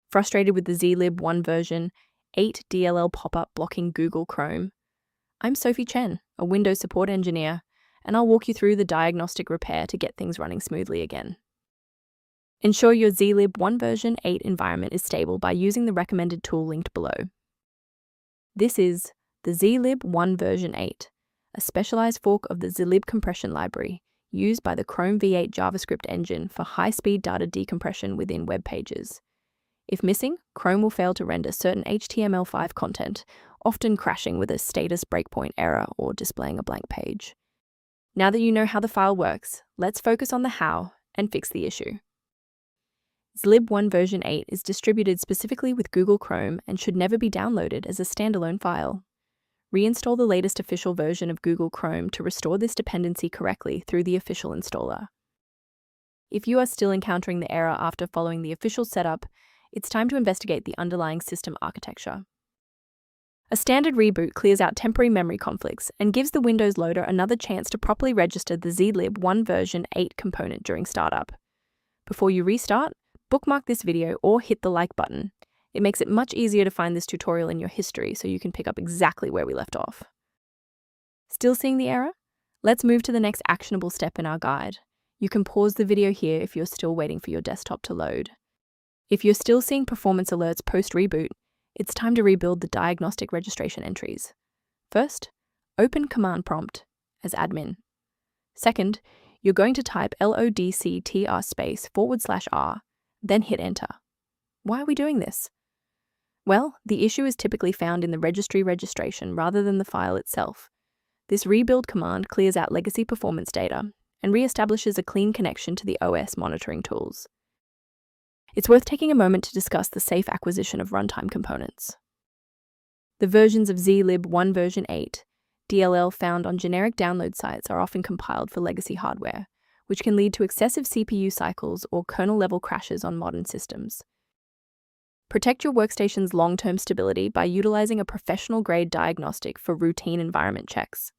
Frustrated with the Zlib1 version 8 DLL pop-up blocking Google Chrome? I'm Sophie Chen, a Windows support engineer, and I'll walk you through the diagnostic repair to get things running smoothly again. Ensure your Zlib1 version 8 environment is stable by using the recommended tool linked below. This is the Zlib1 version 8, a specialized fork of the Zlib compression library used by the Chrome V8 JavaScript engine for high-speed data decompression within web pages. If missing, Chrome will fail to render certain HTML5 content, often crashing with a status breakpoint error or displaying a blank page. Now that you know how the file works, let's focus on the how and fix the issue. Zlib1 version 8 is distributed specifically with Google Chrome and should never be downloaded as a standalone file. Reinstall the latest official version of Google Chrome to restore this dependency correctly through the official installer. If you are still encountering the error after following the official setup, it's time to investigate the underlying system architecture. A standard reboot clears out temporary memory conflicts and gives the Windows loader another chance to properly register the Zlib1 version 8 component during startup. Before you restart, bookmark this video or hit the like button. It makes it much easier to find this tutorial in your history so you can pick up exactly where we left off. Still seeing the error? Let's move to the next actionable step in our guide. You can pause the video here if you're still waiting for your desktop to load. If you're still seeing performance alerts post-reboot, it's time to rebuild the diagnostic registration entries. First, open Command Prompt as admin. Second, you're going to type lodctr/r, then hit Enter. Why are we doing this? Well, the issue is typically found in the registry registration rather than the file itself. This rebuild command clears out legacy performance data and reestablishes a clean connection to the OS monitoring tools. It's worth taking a moment to discuss the safe acquisition of runtime components. The versions of Zlib1 version 8 DLL found on generic download sites are often compiled for legacy hardware, which can lead to excessive CPU cycles or kernel-level crashes on modern systems. Protect your workstation's long-term stability by utilizing a professional-grade diagnostic for routine environment checks.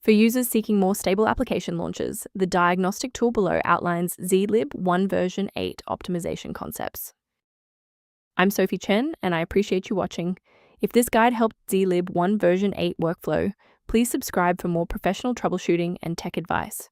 For users seeking more stable application launches, the diagnostic tool below outlines Zlib1 version 8 optimization concepts. I'm Sophie Chen, and I appreciate you watching. If this guide helped Zlib1 version 8 workflow, please subscribe for more professional troubleshooting and tech advice.